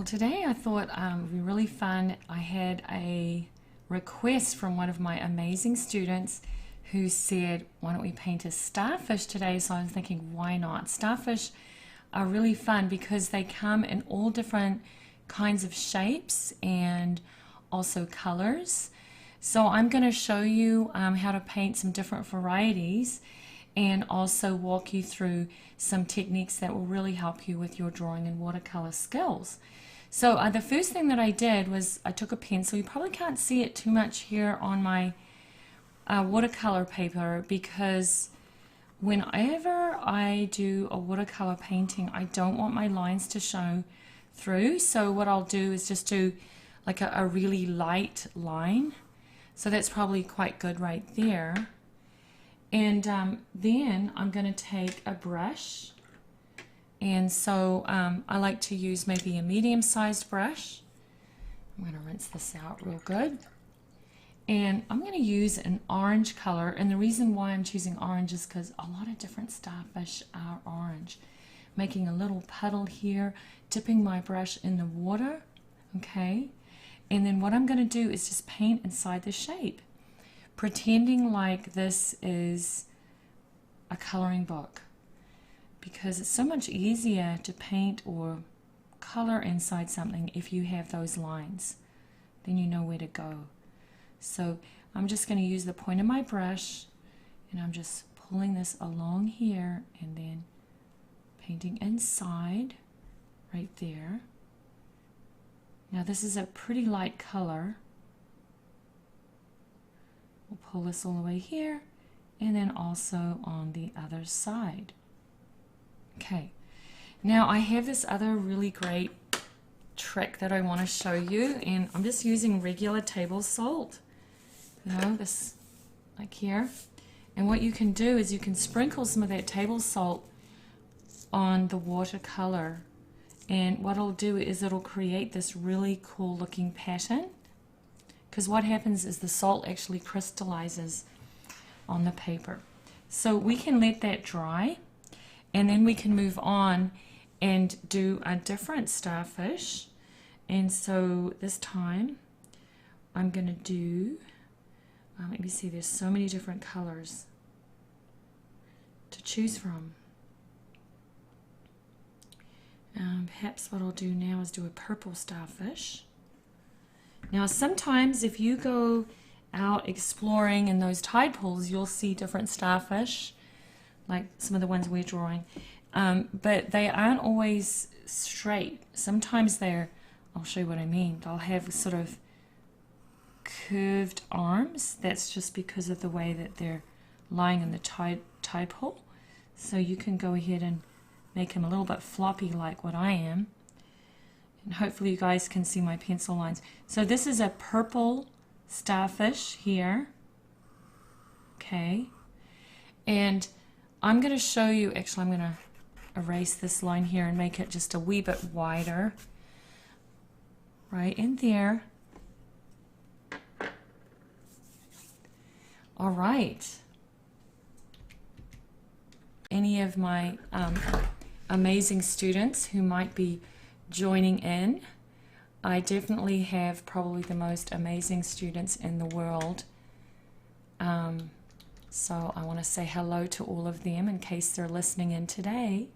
Today I thought it would be really fun. I had a request from one of my amazing students who said, why don't we paint a starfish today? So I was thinking, why not? Starfish are really fun because they come in all different kinds of shapes and also colors. So I'm going to show you how to paint some different varieties and also walk you through some techniques that will really help you with your drawing and watercolor skills. So the first thing that I did was I took a pencil. You probably can't see it too much here on my watercolor paper because whenever I do a watercolor painting, I don't want my lines to show through. So what I'll do is just do like a really light line. So that's probably quite good right there. And then I'm going to take a brush. And so I like to use maybe a medium-sized brush. I'm going to rinse this out real good. And I'm going to use an orange color. And the reason why I'm choosing orange is because a lot of different starfish are orange. Making a little puddle here, dipping my brush in the water. Okay. And then what I'm going to do is just paint inside the shape, pretending like this is a coloring book, because it's so much easier to paint or color inside something if you have those lines. Then you know where to go. So I'm just going to use the point of my brush and I'm just pulling this along here and then painting inside right there. Now this is a pretty light color. We'll pull this all the way here and then also on the other side. Okay, now I have this other really great trick that I want to show you, and I'm just using regular table salt, you know, this like here. And what you can do is you can sprinkle some of that table salt on the watercolor, and what it'll do is it'll create this really cool looking pattern, because what happens is the salt actually crystallizes on the paper. So we can let that dry. And then we can move on and do a different starfish. And so this time I'm going to do, let me see, there's so many different colors to choose from. Perhaps what I'll do now is do a purple starfish. Now sometimes if you go out exploring in those tide pools, you'll see different starfish, like some of the ones we're drawing, but they aren't always straight. Sometimes they're, I'll show you what I mean, they'll have sort of curved arms. That's just because of the way that they're lying in the tide pool. So you can go ahead and make them a little bit floppy like what I am. And hopefully you guys can see my pencil lines. So this is a purple starfish here. Okay. And I'm going to show you, actually I'm going to erase this line here and make it just a wee bit wider. Right in there. All right. Any of my amazing students who might be joining in, I definitely have probably the most amazing students in the world. So I want to say hello to all of them in case they're listening in today.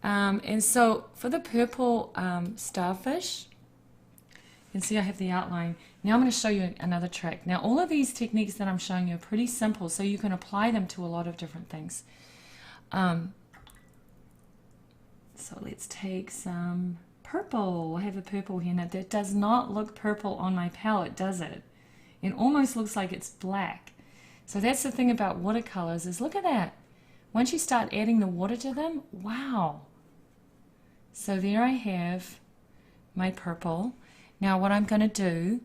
And so for the purple starfish, you can see I have the outline. Now I'm going to show you another trick. Now all of these techniques that I'm showing you are pretty simple, so you can apply them to a lot of different things. So let's take some purple. I have a purple here. Now that does not look purple on my palette, does it? It almost looks like it's black. So that's the thing about watercolors, is look at that. Once you start adding the water to them, wow. So there I have my purple. Now what I'm going to do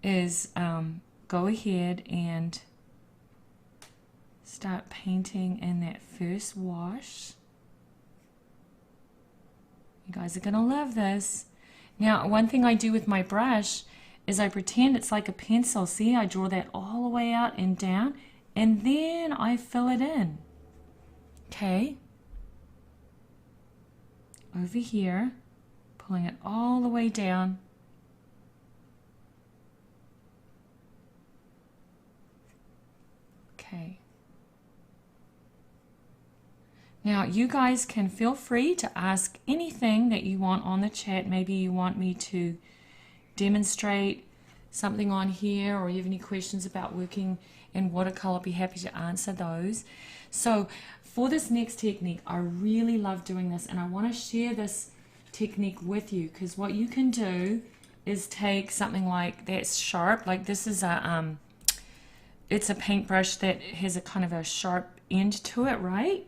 is go ahead and start painting in that first wash. You guys are going to love this. Now, one thing I do with my brush is I pretend it's like a pencil. See, I draw that all the way out and down, and then I fill it in. Okay. over here, pulling it all the way down. Okay. Now you guys can feel free to ask anything that you want on the chat. Maybe you want me to demonstrate something on here, or you have any questions about working in watercolor, I'll be happy to answer those. So for this next technique, I really love doing this, and I want to share this technique with you, because what you can do is take something like that's sharp, like this is a it's a paintbrush that has a kind of a sharp end to it, right?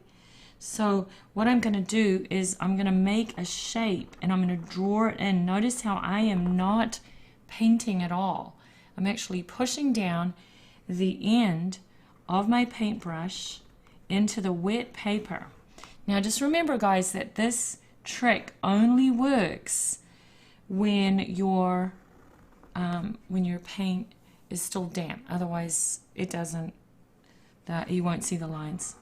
So what I'm going to do is I'm going to make a shape and I'm going to draw it in. Notice how I am not painting at all. I'm actually pushing down the end of my paintbrush into the wet paper. Now just remember, guys, that this trick only works when your paint is still damp. Otherwise it doesn't, you won't see the lines.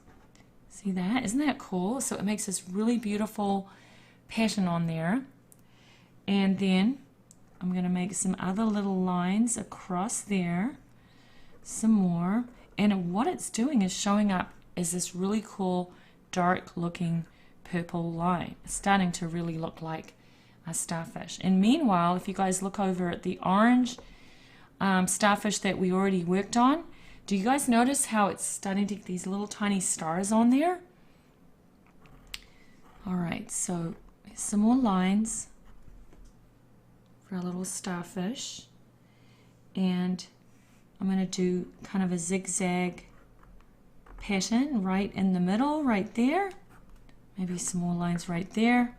See that? Isn't that cool? So it makes this really beautiful pattern on there. And then I'm going to make some other little lines across there, some more. And what it's doing is showing up as this really cool dark looking purple line. It's starting to really look like a starfish. And meanwhile, if you guys look over at the orange starfish that we already worked on, do you guys notice how it's starting to get these little tiny stars on there? Alright, so some more lines for a little starfish. And I'm going to do kind of a zigzag pattern right in the middle, right there. Maybe some more lines right there.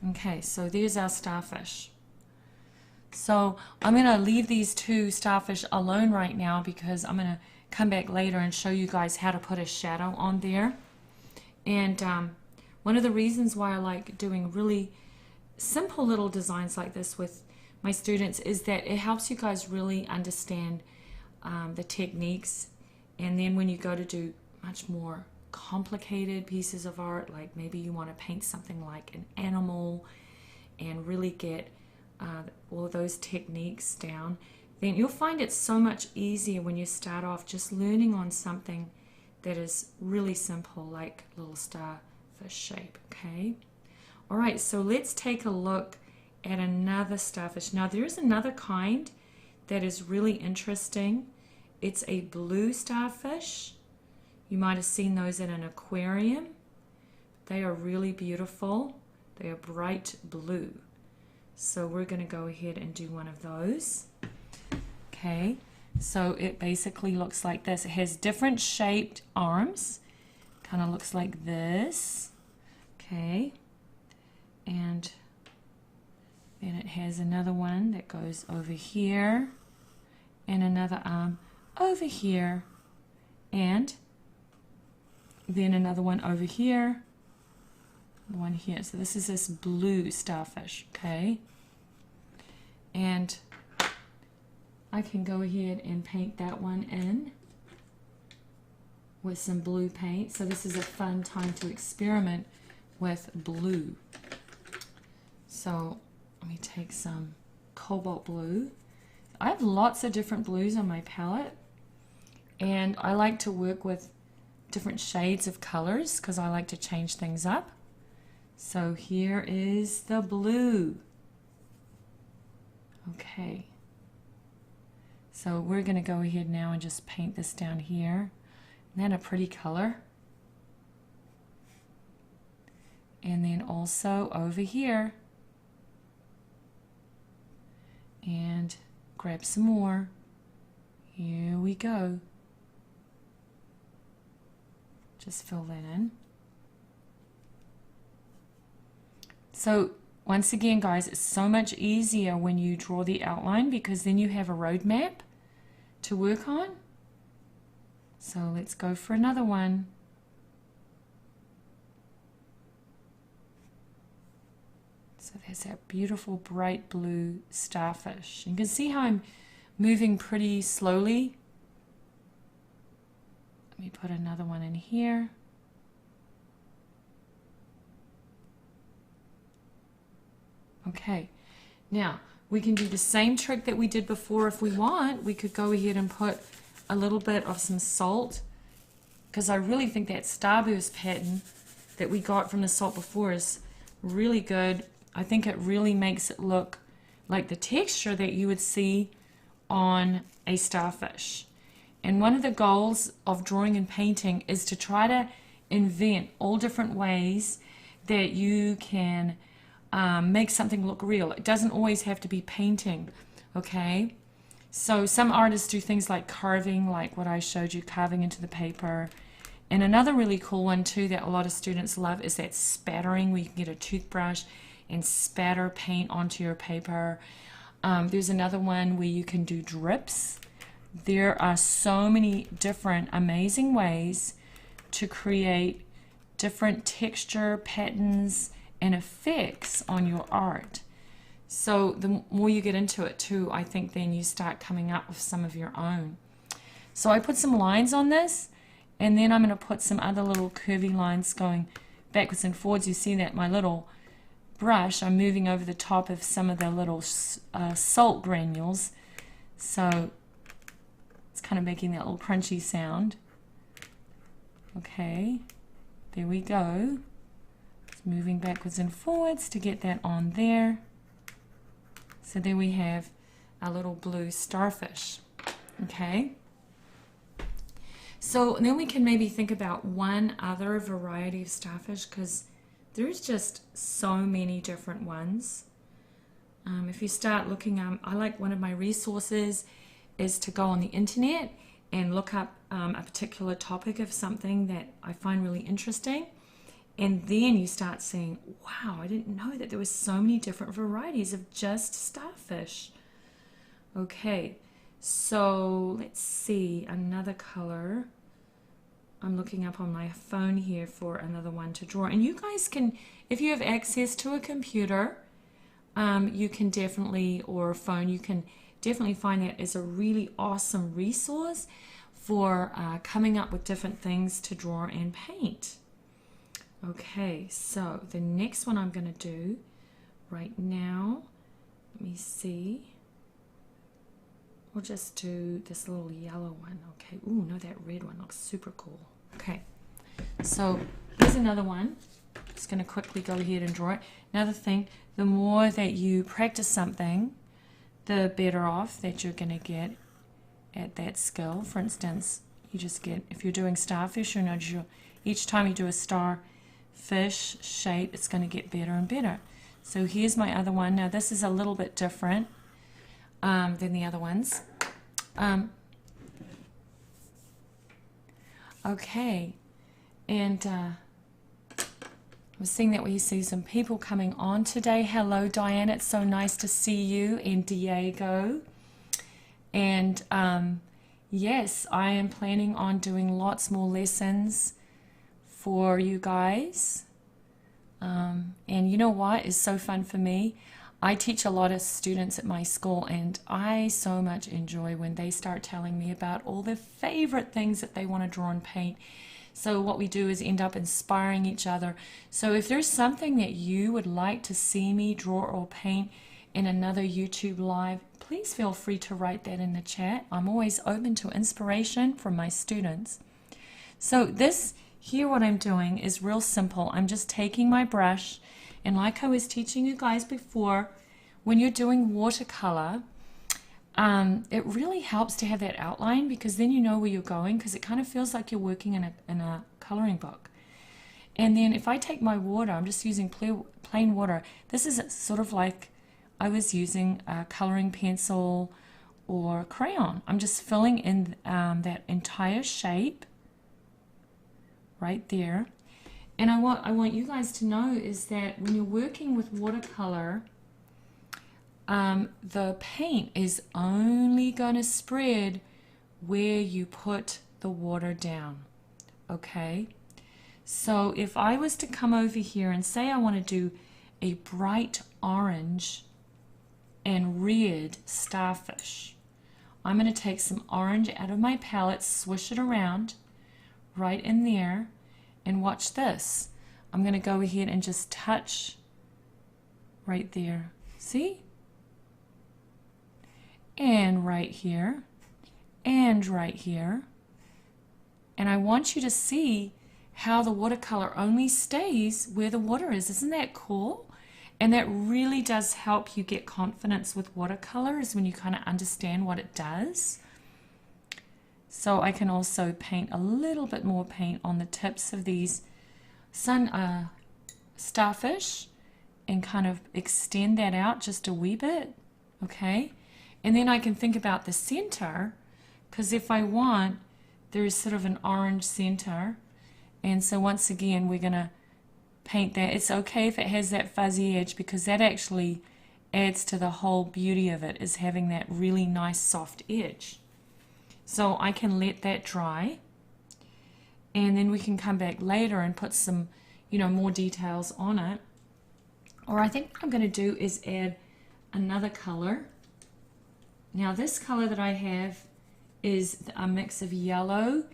Okay, so there's our starfish. So I'm going to leave these two starfish alone right now, because I'm going to come back later and show you guys how to put a shadow on there. And one of the reasons why I like doing really simple little designs like this with my students is that it helps you guys really understand the techniques. And then when you go to do much more complicated pieces of art, like maybe you want to paint something like an animal and really get all those techniques down, then you'll find it so much easier when you start off just learning on something that is really simple, like little starfish shape. Okay, all right, so let's take a look at another starfish. Now there is another kind that is really interesting. It's a blue starfish. You might have seen those at an aquarium. They are really beautiful. They are bright blue. So we're going to go ahead and do one of those. Okay, so it basically looks like this. It has different shaped arms. Kind of looks like this. Okay, and then it has another one that goes over here, and another arm over here, and then another one over here, one here. So this is this blue starfish. Okay, and I can go ahead and paint that one in with some blue paint. So this is a fun time to experiment with blue. So let me take some cobalt blue. I have lots of different blues on my palette, and I like to work with different shades of colors because I like to change things up. So here is the blue. Okay, so we're going to go ahead now and just paint this down here. Isn't that a pretty color? And then also over here. And grab some more. Here we go. Just fill that in. So once again, guys, it's so much easier when you draw the outline, because then you have a roadmap to work on. So let's go for another one. So there's that beautiful bright blue starfish. You can see how I'm moving pretty slowly. Let me put another one in here. Okay, now we can do the same trick that we did before if we want. We could go ahead and put a little bit of some salt, because I really think that starburst pattern that we got from the salt before is really good. I think it really makes it look like the texture that you would see on a starfish. And one of the goals of drawing and painting is to try to invent all different ways that you can make something look real. It doesn't always have to be painting, okay? So some artists do things like carving, like what I showed you, carving into the paper. And another really cool one too that a lot of students love is that spattering, where you can get a toothbrush and spatter paint onto your paper. There's another one where you can do drips. There are so many different amazing ways to create different texture, patterns, and effects on your art. So the more you get into it too, I think then you start coming up with some of your own. So I put some lines on this, and then I'm going to put some other little curvy lines going backwards and forwards. You see that my little brush, I'm moving over the top of some of the little salt granules. So it's kind of making that little crunchy sound. Okay, there we go. It's moving backwards and forwards to get that on there. So there we have our little blue starfish. Okay. So then we can maybe think about one other variety of starfish, because there's just so many different ones. If you start looking, I like one of my resources is to go on the internet and look up a particular topic of something that I find really interesting. And then you start seeing, wow, I didn't know that there were so many different varieties of just starfish. Okay, so let's see, another color. I'm looking up on my phone here for another one to draw. And you guys can, if you have access to a computer, you can definitely, or a phone, you can definitely find that as a really awesome resource for coming up with different things to draw and paint. Okay, so the next one I'm going to do right now, let me see. We'll just do this little yellow one. Okay, ooh, no, that red one looks super cool. Okay, so here's another one. Just going to quickly go ahead and draw it. Another thing, the more that you practice something, the better off that you're going to get at that skill. For instance, you just get, if you're doing starfish, you know, each time you do a starfish shape, it's going to get better and better. So here's my other one. Now this is a little bit different than the other ones. Okay, and I was seeing that we see some people coming on today. Hello, Diane. It's so nice to see you, and Diego. And yes, I am planning on doing lots more lessons for you guys. And you know what is so fun for me? I teach a lot of students at my school, and I so much enjoy when they start telling me about all their favorite things that they want to draw and paint. So what we do is end up inspiring each other. So if there's something that you would like to see me draw or paint in another YouTube live, please feel free to write that in the chat. I'm always open to inspiration from my students. So this here, what I'm doing is real simple. I'm just taking my brush, and like I was teaching you guys before, when you're doing watercolor, it really helps to have that outline, because then you know where you're going, because it kind of feels like you're working in a coloring book. And then if I take my water, I'm just using plain water. This is sort of like I was using a coloring pencil or crayon. I'm just filling in that entire shape right there. And I want you guys to know is that when you're working with watercolor, the paint is only going to spread where you put the water down. Okay? So if I was to come over here and say I want to do a bright orange and red starfish, I'm going to take some orange out of my palette, swish it around right in there, and watch this. I'm going to go ahead and just touch right there See? And right here, and right here. And I want you to see how the watercolor only stays where the water is. Isn't that cool? And that really does help you get confidence with watercolors when you kind of understand what it does. So I can also paint a little bit more paint on the tips of these starfish and kind of extend that out just a wee bit, okay? And then I can think about the center, because if I want, there's sort of an orange center. And so once again, we're going to paint that. It's okay if it has that fuzzy edge, because that actually adds to the whole beauty of it, is having that really nice soft edge. So I can let that dry, and then we can come back later and put some, more details on it. Or I think what I'm going to do is add another color. Now this color that I have is a mix of yellow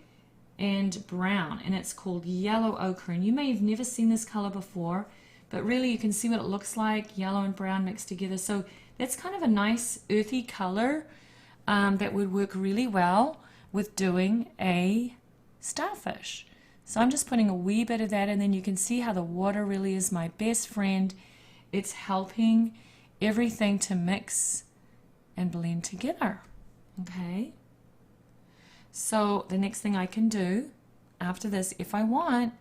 and brown, and it's called yellow ochre. And you may have never seen this color before, but really you can see what it looks like, yellow and brown mixed together. So that's kind of a nice earthy color that would work really well with doing a starfish. So I'm just putting a wee bit of that, and then you can see how the water really is my best friend. It's helping everything to mix and blend together. Okay, so the next thing I can do after this, if I want,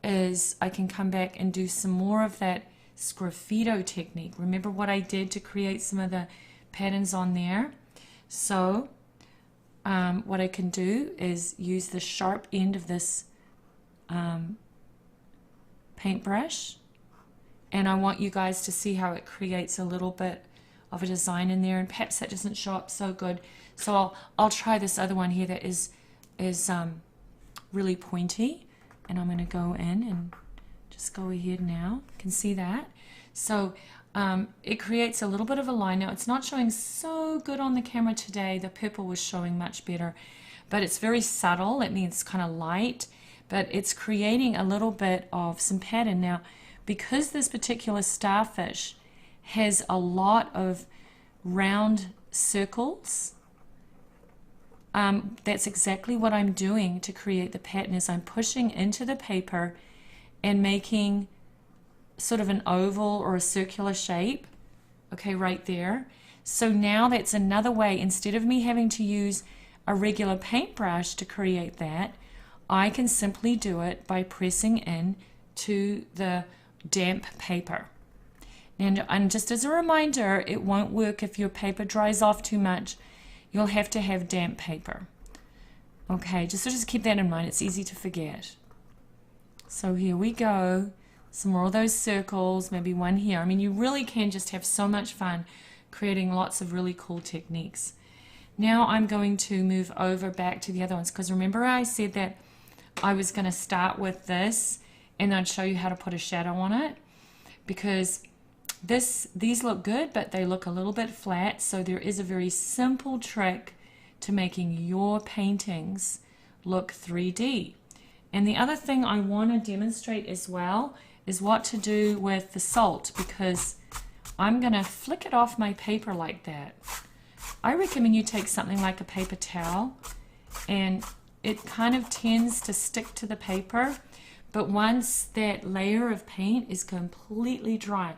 is I can come back and do some more of that sgraffito technique. Remember what I did to create some of the patterns on there? So what I can do is use the sharp end of this paintbrush, and I want you guys to see how it creates a little bit of a design in there, and perhaps that doesn't show up so good. So I'll try this other one here that is really pointy, and I'm going to go in and just go ahead now. You can see that. So it creates a little bit of a line. Now it's not showing so good on the camera today. The purple was showing much better, but it's very subtle. It means it's kind of light, but it's creating a little bit of some pattern. Now, because this particular starfish has a lot of round circles, that's exactly what I'm doing to create the pattern. Is I'm pushing into the paper and making sort of an oval or a circular shape, okay, right there. So now that's another way, instead of me having to use a regular paintbrush to create that, I can simply do it by pressing in to the damp paper. And just as a reminder, it won't work if your paper dries off too much. You'll have to have damp paper. Okay, just keep that in mind. It's easy to forget. So here we go. Some more of those circles, maybe one here. I mean, you really can just have so much fun creating lots of really cool techniques. Now I'm going to move over back to the other ones, because remember I said that I was going to start with this and I'd show you how to put a shadow on it, because these look good, but they look a little bit flat. So there is a very simple trick to making your paintings look 3D. And the other thing I want to demonstrate as well is what to do with the salt, because I'm going to flick it off my paper like that. I recommend you take something like a paper towel, and it kind of tends to stick to the paper, but once that layer of paint is completely dry,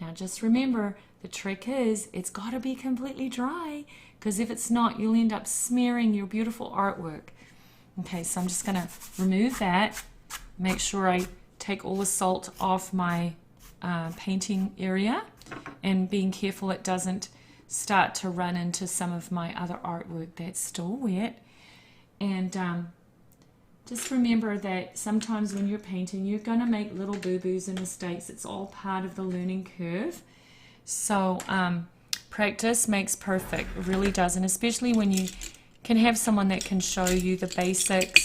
now just remember, the trick is it's got to be completely dry, because if it's not, you'll end up smearing your beautiful artwork. Okay, so I'm just going to remove that, make sure I take all the salt off my painting area, and being careful it doesn't start to run into some of my other artwork that's still wet. And just remember that sometimes when you're painting, you're going to make little boo-boos and mistakes. It's all part of the learning curve. So practice makes perfect. It really does. And especially when you can have someone that can show you the basics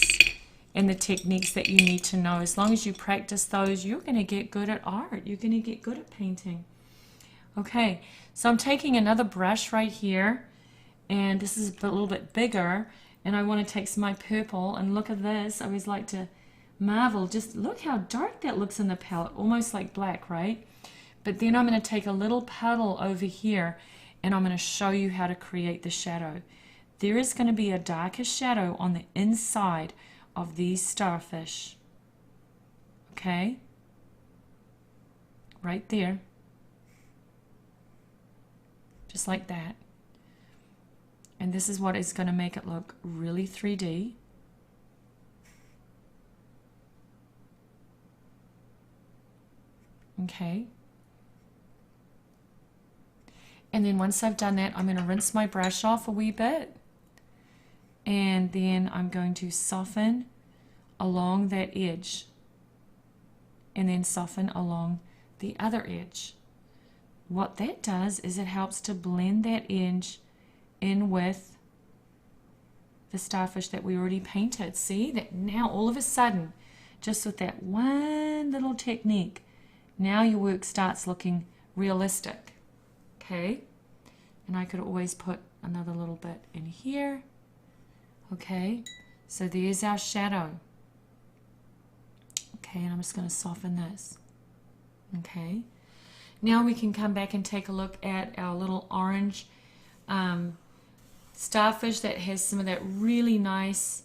and the techniques that you need to know. As long as you practice those, you're going to get good at art. You're going to get good at painting. Okay, so I'm taking another brush right here, and this is a little bit bigger, and I want to take some of my purple, and look at this. I always like to marvel, just look how dark that looks in the palette, almost like black, right? But then I'm going to take a little puddle over here and I'm going to show you how to create the shadow. There is going to be a darker shadow on the inside of these starfish. Okay? Right there. Just like that. And this is what is going to make it look really 3D. Okay. And then once I've done that, I'm going to rinse my brush off a wee bit. And then I'm going to soften along that edge. And then soften along the other edge. What that does is it helps to blend that edge in with the starfish that we already painted. See that now all of a sudden, just with that one little technique, now your work starts looking realistic. Okay, and I could always put another little bit in here. Okay, so there's our shadow. Okay, and I'm just going to soften this. Okay, now we can come back and take a look at our little orange starfish that has some of that really nice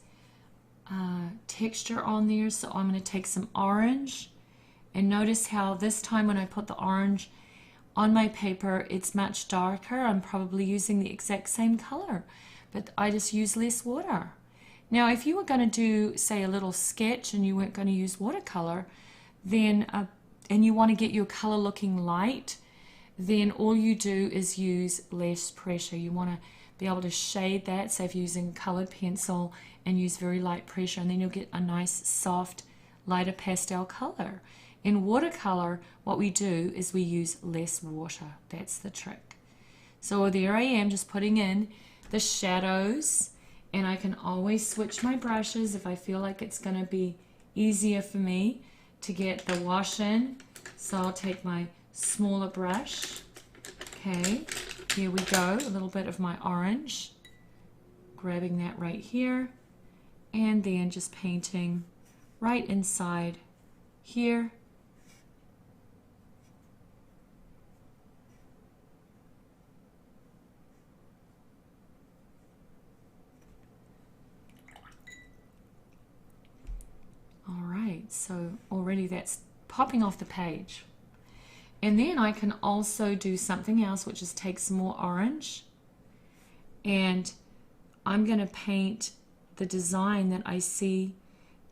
texture on there. So I'm going to take some orange, and notice how this time when I put the orange on my paper, it's much darker. I'm probably using the exact same color, but I just use less water. Now, if you were going to do, say, a little sketch and you weren't going to use watercolor, then and you want to get your color looking light, then all you do is use less pressure. You want to be able to shade that, say if you're using colored pencil, and use very light pressure, and then you'll get a nice, soft, lighter pastel color. In watercolor, what we do is we use less water. That's the trick. So there I am, just putting in the shadows, and I can always switch my brushes if I feel like it's going to be easier for me to get the wash in. So I'll take my smaller brush. Okay, here we go, a little bit of my orange, grabbing that right here, and then just painting right inside here. All right, so already that's popping off the page. And then I can also do something else, which is take some more orange, and I'm going to paint the design that I see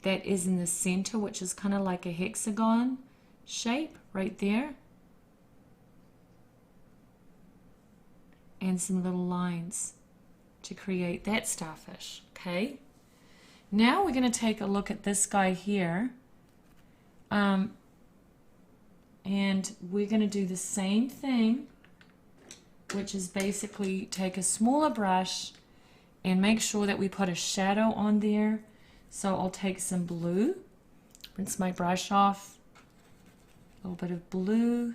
that is in the center, which is kind of like a hexagon shape right there, and some little lines to create that starfish. Okay, now we're going to take a look at this guy here. And we're going to do the same thing, which is basically take a smaller brush and make sure that we put a shadow on there. So I'll take some blue, rinse my brush off, a little bit of blue.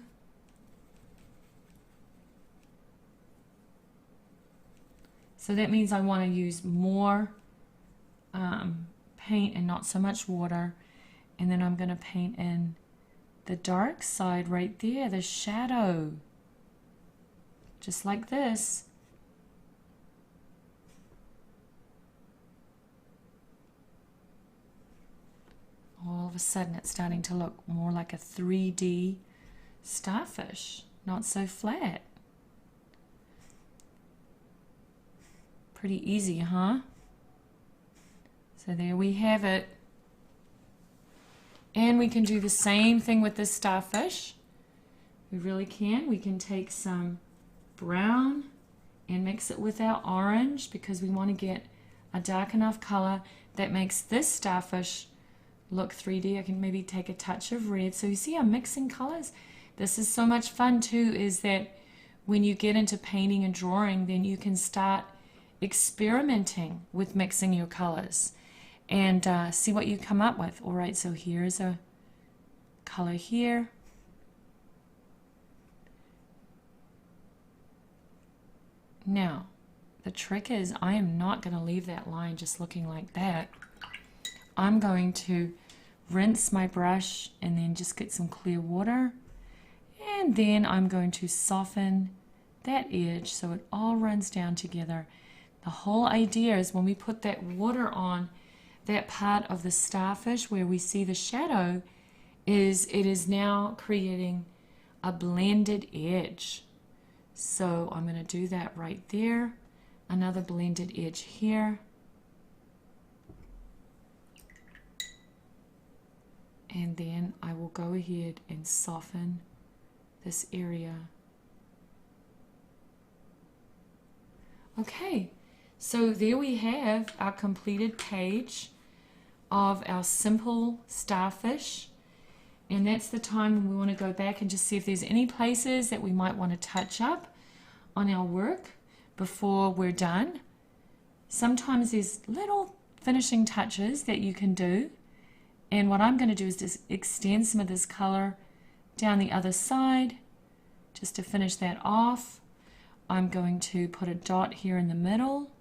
So that means I want to use more paint and not so much water. And then I'm going to paint in the dark side right there, the shadow, just like this. All of a sudden it's starting to look more like a 3D starfish, not so flat. Pretty easy, huh? So there we have it. And we can do the same thing with this starfish. We really can. We can take some brown and mix it with our orange because we want to get a dark enough color that makes this starfish look 3D. I can maybe take a touch of red. So you see I'm mixing colors. This is so much fun too, is that when you get into painting and drawing, then you can start experimenting with mixing your colors and see what you come up with. All right, so here's a color here. Now, the trick is I am not going to leave that line just looking like that. I'm going to rinse my brush and then just get some clear water And then I'm going to soften that edge so it all runs down together. The whole idea is when we put that water on that part of the starfish where we see the shadow, is it is now creating a blended edge. So I'm going to do that right there. Another blended edge here. And then I will go ahead and soften this area. Okay, so there we have our completed page of our simple starfish. And that's the time when we want to go back and just see if there's any places that we might want to touch up on our work before we're done. Sometimes there's little finishing touches that you can do. And what I'm going to do is just extend some of this color down the other side just to finish that off. I'm going to put a dot here in the middle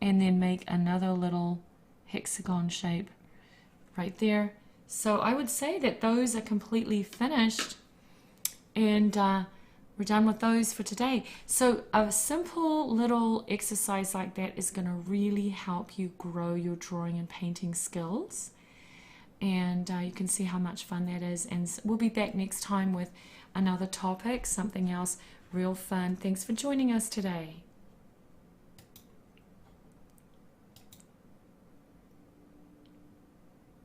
and then make another little hexagon shape right there. So I would say that those are completely finished, and we're done with those for today. So a simple little exercise like that is going to really help you grow your drawing and painting skills. And you can see how much fun that is. And we'll be back next time with another topic, something else real fun. Thanks for joining us today.